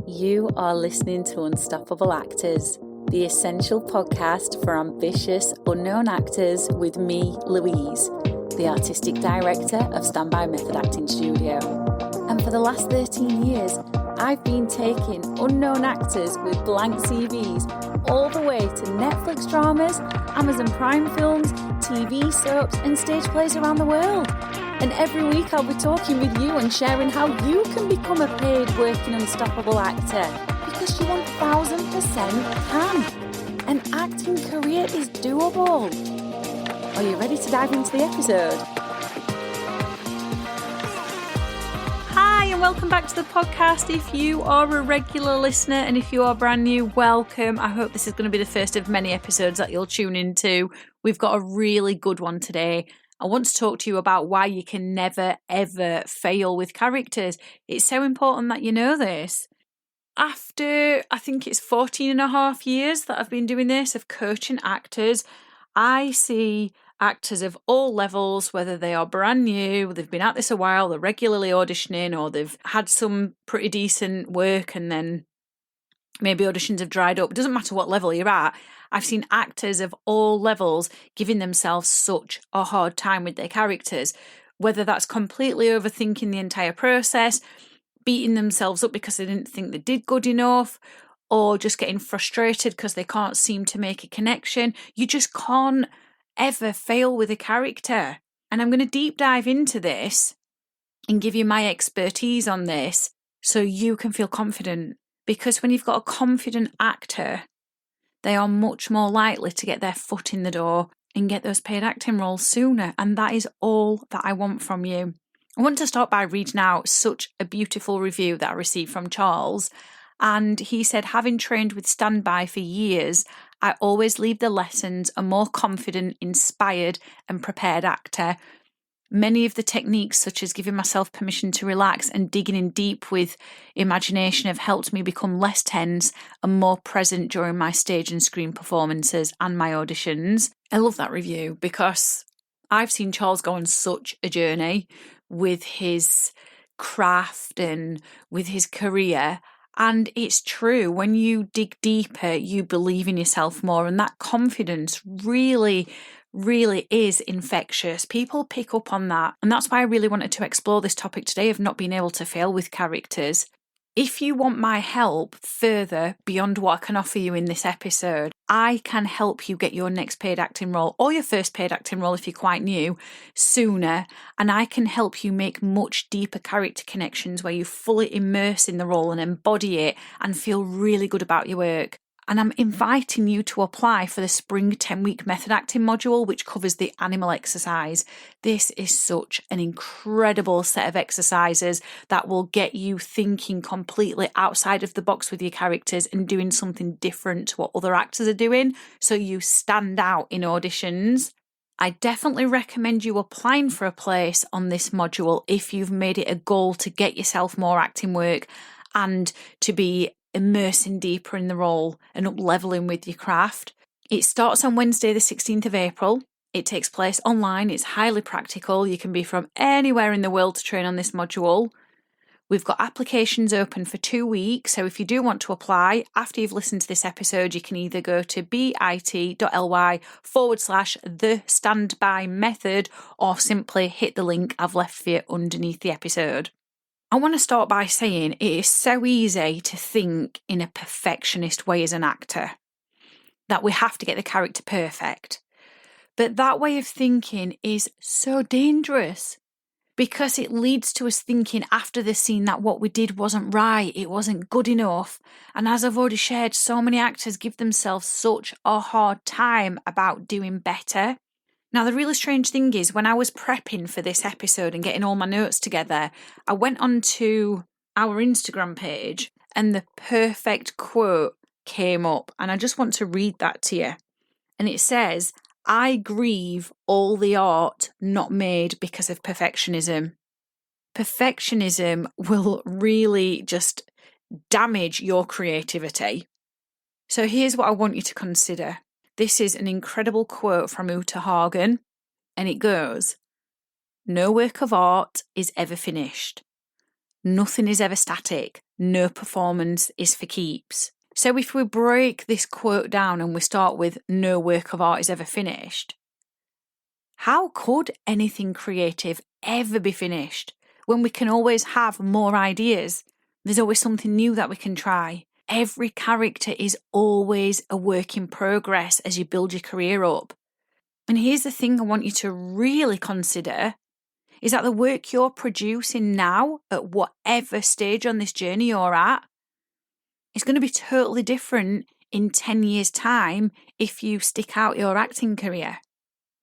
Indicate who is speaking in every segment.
Speaker 1: You are listening to Unstoppable Actors, the essential podcast for ambitious, unknown actors with me, Louise, the Artistic Director of Standby Method Acting Studio. And for the last 13 years, I've been taking unknown actors with blank CVs all the way to Netflix dramas, Amazon Prime films, TV soaps and stage plays around the world. And every week I'll be talking with you and sharing how you can become a paid working unstoppable actor, because you 1000% can. An acting career is doable. Are you ready to dive into the episode? Hi and welcome back to the podcast. If you are a regular listener and if you are brand new, welcome. I hope this is going to be the first of many episodes that you'll tune into. We've got a really good one today. I want to talk to you about why you can never, ever fail with characters. It's so important that you know this. After, I think it's 14 and a half years that I've been doing this, of coaching actors, I see actors of all levels, whether they are brand new, they've been at this a while, they're regularly auditioning, or they've had some pretty decent work and then maybe auditions have dried up. It doesn't matter what level you're at. I've seen actors of all levels giving themselves such a hard time with their characters, whether that's completely overthinking the entire process, beating themselves up because they didn't think they did good enough, or just getting frustrated because they can't seem to make a connection. You just can't ever fail with a character. And I'm going to deep dive into this and give you my expertise on this so you can feel confident. Because when you've got a confident actor, they are much more likely to get their foot in the door and get those paid acting roles sooner. And that is all that I want from you. I want to start by reading out such a beautiful review that I received from Charles. And he said, having trained with Standby for years, I always leave the lessons a more confident, inspired and prepared actor. Many of the techniques, such as giving myself permission to relax and digging in deep with imagination, have helped me become less tense and more present during my stage and screen performances and my auditions. I love that review because I've seen Charles go on such a journey with his craft and with his career. And it's true, when you dig deeper, you believe in yourself more. And that confidence really is infectious. People pick up on that. And that's why I really wanted to explore this topic today of not being able to fail with characters. If you want my help further beyond what I can offer you in this episode, I can help you get your next paid acting role or your first paid acting role if you're quite new sooner. And I can help you make much deeper character connections where you fully immerse in the role and embody it and feel really good about your work. And I'm inviting you to apply for the Spring 10-week Method Acting module, which covers the animal exercise. This is such an incredible set of exercises that will get you thinking completely outside of the box with your characters and doing something different to what other actors are doing, so you stand out in auditions. I definitely recommend you applying for a place on this module if you've made it a goal to get yourself more acting work and to be immersing deeper in the role and up-leveling with your craft. It starts on Wednesday the 16th of April. It takes place online. It's highly practical. You can be from anywhere in the world to train on this module. We've got applications open for 2 weeks, so if you do want to apply, after you've listened to this episode, you can either go to bit.ly/the standby method or simply hit the link I've left for you underneath the episode. I want to start by saying it is so easy to think in a perfectionist way as an actor, that we have to get the character perfect. But that way of thinking is so dangerous because it leads to us thinking after the scene that what we did wasn't right, it wasn't good enough. And as I've already shared, so many actors give themselves such a hard time about doing better. Now, the really strange thing is, when I was prepping for this episode and getting all my notes together, I went onto our Instagram page and the perfect quote came up. And I just want to read that to you. And it says, "I grieve all the art not made because of perfectionism." Perfectionism will really just damage your creativity. So here's what I want you to consider. This is an incredible quote from Uta Hagen, and it goes, "No work of art is ever finished. Nothing is ever static. No performance is for keeps. So if we break this quote down and we start with no work of art is ever finished, how could anything creative ever be finished when we can always have more ideas? There's always something new that we can try. Every character is always a work in progress as you build your career up. And here's the thing I want you to really consider is that the work you're producing now at whatever stage on this journey you're at is going to be totally different in 10 years' time if you stick out your acting career.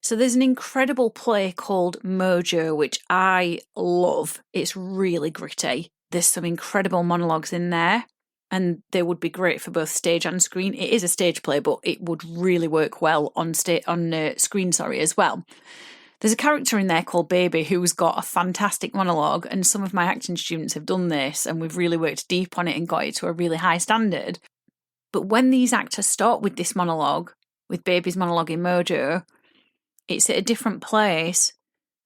Speaker 1: So there's an incredible play called Mojo, which I love. It's really gritty. There's some incredible monologues in there, and they would be great for both stage and screen. It is a stage play, but it would really work well on screen as well. There's a character in there called Baby who's got a fantastic monologue, and some of my acting students have done this, and we've really worked deep on it and got it to a really high standard. But when these actors start with this monologue, with Baby's monologue in Mojo, it's at a different place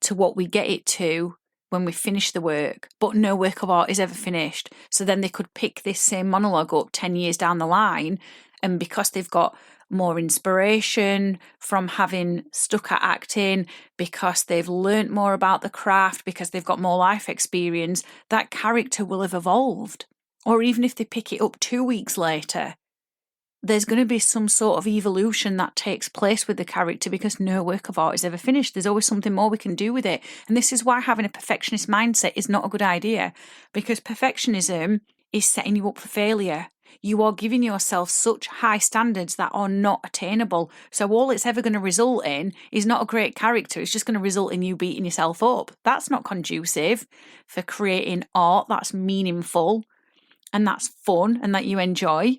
Speaker 1: to what we get it to when we finish the work, but no work of art is ever finished. So then they could pick this same monologue up 10 years down the line, and because they've got more inspiration from having stuck at acting, because they've learnt more about the craft, because they've got more life experience, that character will have evolved. Or even if they pick it up 2 weeks later, there's going to be some sort of evolution that takes place with the character because no work of art is ever finished. There's always something more we can do with it. And this is why having a perfectionist mindset is not a good idea, because perfectionism is setting you up for failure. You are giving yourself such high standards that are not attainable. So all it's ever going to result in is not a great character. It's just going to result in you beating yourself up. That's not conducive for creating art that's meaningful and that's fun and that you enjoy.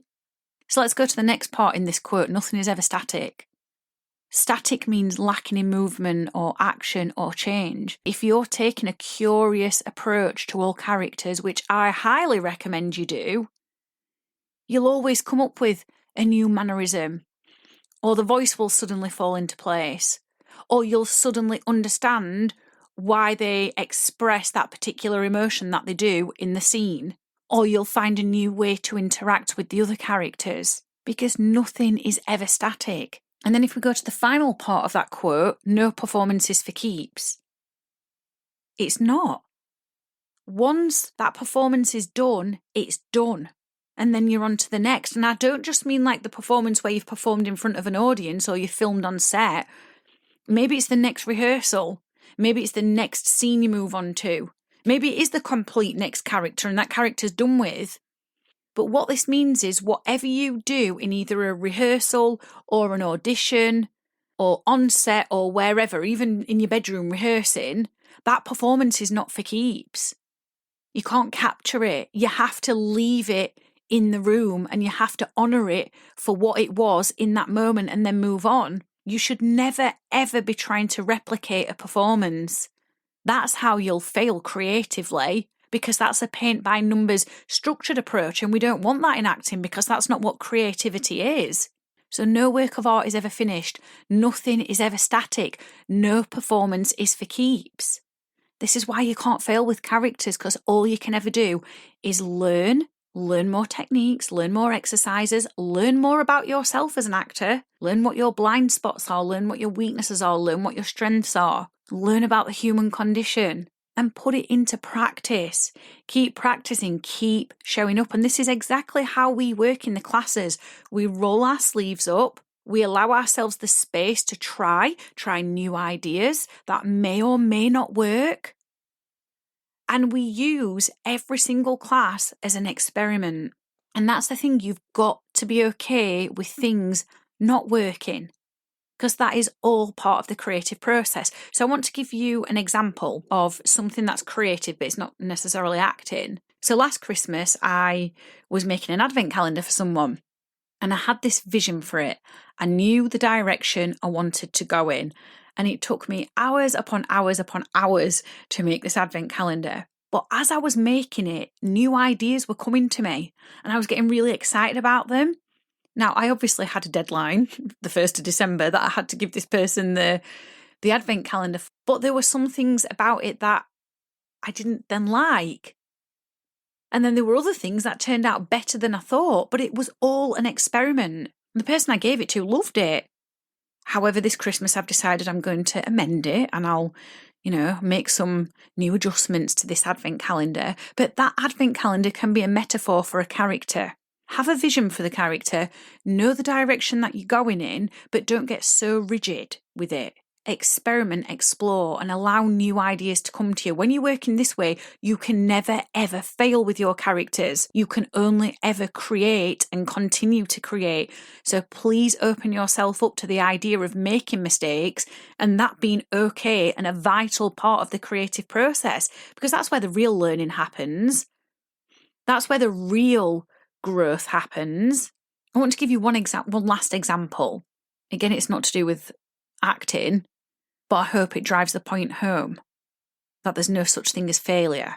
Speaker 1: So let's go to the next part in this quote. Nothing is ever static. Static means lacking in movement or action or change. If you're taking a curious approach to all characters, which I highly recommend you do, you'll always come up with a new mannerism, or the voice will suddenly fall into place, or you'll suddenly understand why they express that particular emotion that they do in the scene. Or you'll find a new way to interact with the other characters, because nothing is ever static. And then if we go to the final part of that quote, no performance is for keeps, it's not. Once that performance is done, it's done. And then you're on to the next. And I don't just mean like the performance where you've performed in front of an audience or you filmed on set. Maybe it's the next rehearsal. Maybe it's the next scene you move on to. Maybe it is the complete next character and that character's done with. But what this means is whatever you do in either a rehearsal or an audition or on set or wherever, even in your bedroom rehearsing, that performance is not for keeps. You can't capture it. You have to leave it in the room and you have to honour it for what it was in that moment and then move on. You should never, ever be trying to replicate a performance. That's how you'll fail creatively, because that's a paint by numbers structured approach, and we don't want that in acting because that's not what creativity is. So no work of art is ever finished. Nothing is ever static. No performance is for keeps. This is why you can't fail with characters, because all you can ever do is learn more techniques, learn more exercises, learn more about yourself as an actor, learn what your blind spots are, learn what your weaknesses are, learn what your strengths are. Learn about the human condition and put it into practice. Keep practicing, keep showing up. And this is exactly how we work in the classes. We roll our sleeves up. We allow ourselves the space to try new ideas that may or may not work. And we use every single class as an experiment. And that's the thing, you've got to be okay with things not working, because that is all part of the creative process. So I want to give you an example of something that's creative, but it's not necessarily acting. So last Christmas, I was making an advent calendar for someone, and I had this vision for it. I knew the direction I wanted to go in, and it took me hours upon hours upon hours to make this advent calendar. But as I was making it, new ideas were coming to me, and I was getting really excited about them. Now, I obviously had a deadline, the 1st of December, that I had to give this person the advent calendar. But there were some things about it that I didn't then like. And then there were other things that turned out better than I thought, but it was all an experiment. And the person I gave it to loved it. However, this Christmas I've decided I'm going to amend it and I'll, make some new adjustments to this advent calendar. But that advent calendar can be a metaphor for a character. Have a vision for the character, know the direction that you're going in, but don't get so rigid with it. Experiment, explore, and allow new ideas to come to you. When you work in this way, you can never ever fail with your characters. You can only ever create and continue to create. So please open yourself up to the idea of making mistakes and that being okay and a vital part of the creative process, because that's where the real learning happens. That's where the real growth happens. I want to give you one last example. Again, it's not to do with acting, but I hope it drives the point home that there's no such thing as failure.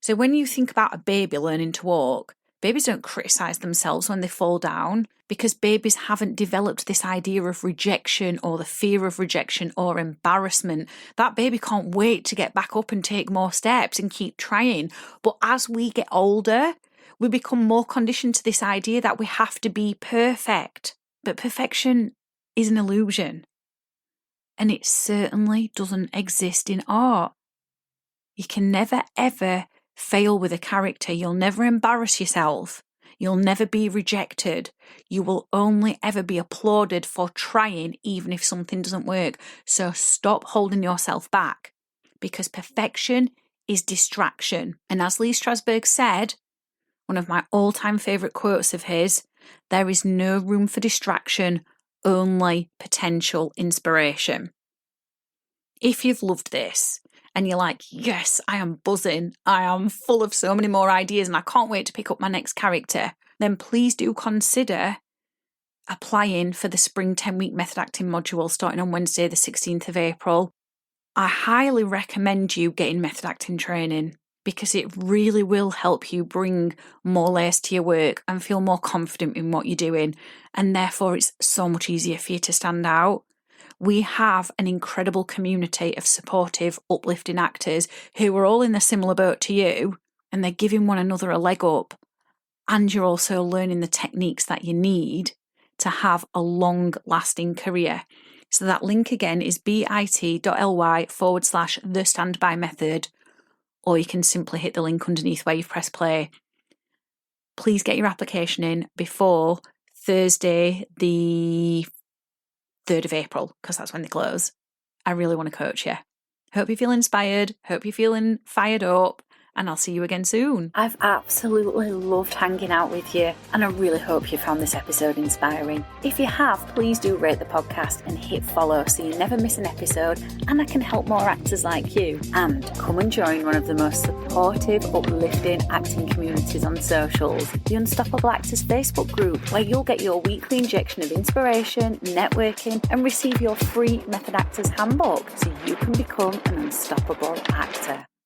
Speaker 1: So when you think about a baby learning to walk, babies don't criticise themselves when they fall down because babies haven't developed this idea of rejection or the fear of rejection or embarrassment. That baby can't wait to get back up and take more steps and keep trying. But as we get older, we become more conditioned to this idea that we have to be perfect. But perfection is an illusion. And it certainly doesn't exist in art. You can never, ever fail with a character. You'll never embarrass yourself. You'll never be rejected. You will only ever be applauded for trying, even if something doesn't work. So stop holding yourself back, because perfection is distraction. And as Lee Strasberg said, one of my all-time favourite quotes of his, there is no room for distraction, only potential inspiration. If you've loved this and you're like, yes, I am buzzing, I am full of so many more ideas and I can't wait to pick up my next character, then please do consider applying for the Spring 10-week Method Acting module starting on Wednesday the 16th of April. I highly recommend you getting method acting training because it really will help you bring more layers to your work and feel more confident in what you're doing. And therefore, it's so much easier for you to stand out. We have an incredible community of supportive, uplifting actors who are all in a similar boat to you, and they're giving one another a leg up. And you're also learning the techniques that you need to have a long-lasting career. So that link again is bit.ly/the standby method, or you can simply hit the link underneath where you've pressed play. Please get your application in before Thursday, the 3rd of April, because that's when they close. I really want to coach you. Hope you feel inspired. Hope you're feeling fired up. And I'll see you again soon. I've absolutely loved hanging out with you, and I really hope you found this episode inspiring. If you have, please do rate the podcast and hit follow so you never miss an episode, and I can help more actors like you. And come and join one of the most supportive, uplifting acting communities on socials, the Unstoppable Actors Facebook group, where you'll get your weekly injection of inspiration, networking, and receive your free Method Actors handbook so you can become an unstoppable actor.